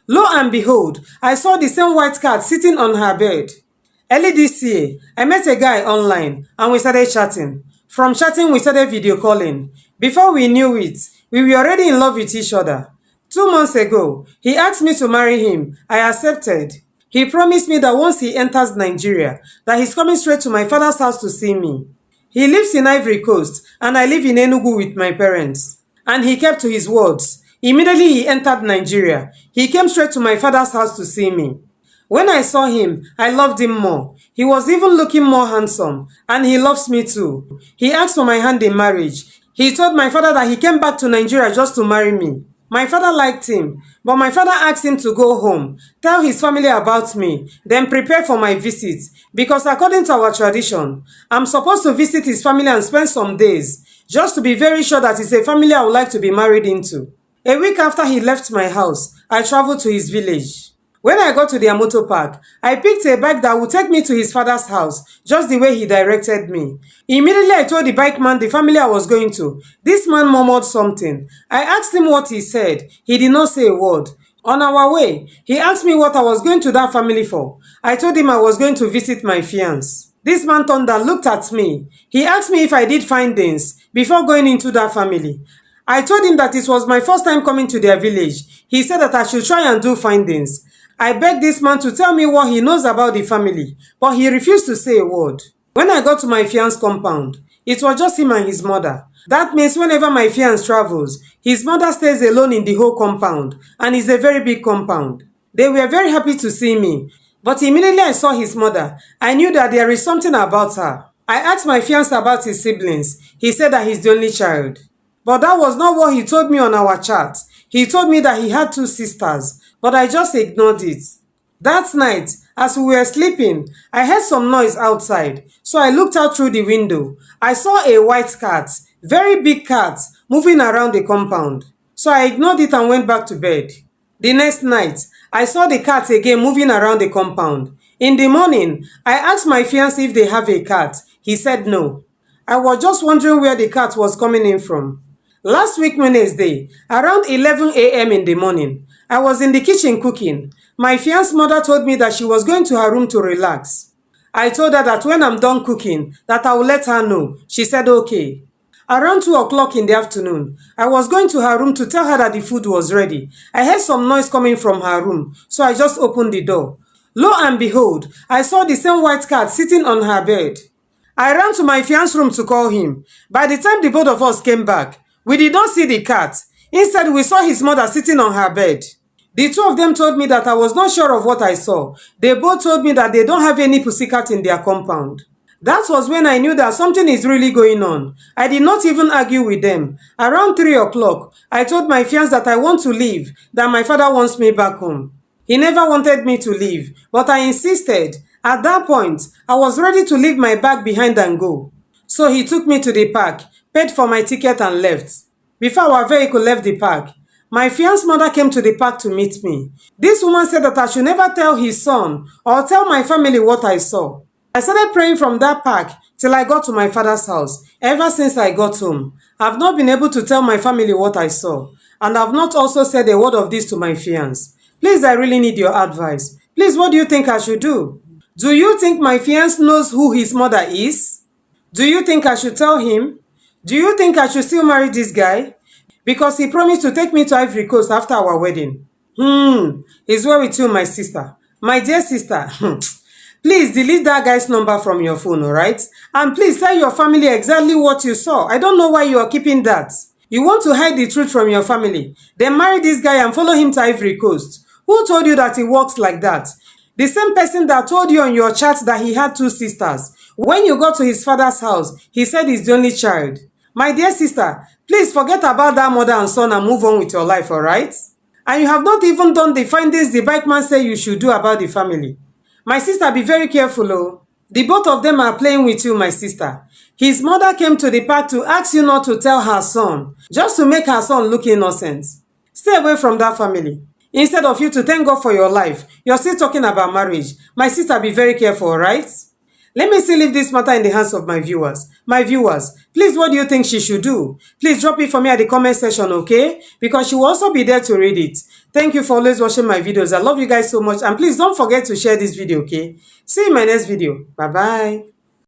Lo and behold, I saw the same white cat sitting on her bed. Early this year, I met a guy online and we started chatting. From chatting, we started video calling. Before we knew it, we were already in love with each other. 2 months ago, he asked me to marry him. I accepted. He promised me that once he enters Nigeria, that he's coming straight to my father's house to see me. He lives in Ivory Coast and I live in Enugu with my parents. And he kept to his words. Immediately he entered Nigeria. He came straight to my father's house to see me. When I saw him, I loved him more. He was even looking more handsome, and he loves me too. He asked for my hand in marriage. He told my father that he came back to Nigeria just to marry me. My father liked him, but my father asked him to go home, tell his family about me, then prepare for my visit, because according to our tradition, I'm supposed to visit his family and spend some days, just to be very sure that it's a family I would like to be married into. A week after he left my house, I traveled to his village. When I got to their motor park, I picked a bike that would take me to his father's house, just the way he directed me. Immediately I told the bike man the family I was going to. This man murmured something. I asked him what he said. He did not say a word. On our way, he asked me what I was going to that family for. I told him I was going to visit my fiance. This man turned and looked at me. He asked me if I did findings before going into that family. I told him that it was my first time coming to their village. He said that I should try and do findings. I begged this man to tell me what he knows about the family, but he refused to say a word. When I got to my fiance's compound, it was just him and his mother. That means whenever my fiance travels, his mother stays alone in the whole compound, and it's a very big compound. They were very happy to see me, but immediately I saw his mother, I knew that there is something about her. I asked my fiance about his siblings. He said that he's the only child. But that was not what he told me on our chat. He told me that he had 2 sisters, but I just ignored it. That night, as we were sleeping, I heard some noise outside, so I looked out through the window. I saw a white cat, very big cat, moving around the compound. So I ignored it and went back to bed. The next night, I saw the cat again moving around the compound. In the morning, I asked my fiancé if they have a cat. He said no. I was just wondering where the cat was coming in from. Last week Wednesday, around 11 a.m. in the morning, I was in the kitchen cooking. My fiance's mother told me that she was going to her room to relax. I told her that when I'm done cooking, that I will let her know. She said okay. Around 2 o'clock in the afternoon, I was going to her room to tell her that the food was ready. I heard some noise coming from her room, so I just opened the door. Lo and behold, I saw the same white cat sitting on her bed. I ran to my fiance's room to call him. By the time the both of us came back, we did not see the cat. Instead, we saw his mother sitting on her bed. The 2 of them told me that I was not sure of what I saw. They both told me that they don't have any pussycat in their compound. That was when I knew that something is really going on. I did not even argue with them. Around 3 o'clock, I told my fiancé that I want to leave, that my father wants me back home. He never wanted me to leave, but I insisted. At that point, I was ready to leave my bag behind and go. So he took me to the park, paid for my ticket and left. Before our vehicle left the park, my fiance's mother came to the park to meet me. This woman said that I should never tell his son or tell my family what I saw. I started praying from that park till I got to my father's house. Ever since I got home, I've not been able to tell my family what I saw, and I've not also said a word of this to my fiancé. Please, I really need your advice. Please, what do you think I should do? Do you think my fiancé knows who his mother is? Do you think I should tell him? Do you think I should still marry this guy? Because he promised to take me to Ivory Coast after our wedding. He's well with you, my sister. My dear sister, please delete that guy's number from your phone, alright? And please tell your family exactly what you saw. I don't know why you are keeping that. You want to hide the truth from your family. Then marry this guy and follow him to Ivory Coast. Who told you that it works like that? The same person that told you on your chat that he had 2 sisters. When you got to his father's house, he said he's the only child. My dear sister, please forget about that mother and son and move on with your life, alright? And you have not even done the findings the bike man said you should do about the family. My sister, be very careful, oh. The both of them are playing with you, my sister. His mother came to the park to ask you not to tell her son, just to make her son look innocent. Stay away from that family. Instead of you to thank God for your life, you're still talking about marriage. My sister, be very careful, alright? Let me still leave this matter in the hands of my viewers. My viewers, please, what do you think she should do? Please drop it for me at the comment section, okay? Because she will also be there to read it. Thank you for always watching my videos. I love you guys so much. And please don't forget to share this video, okay? See you in my next video. Bye-bye.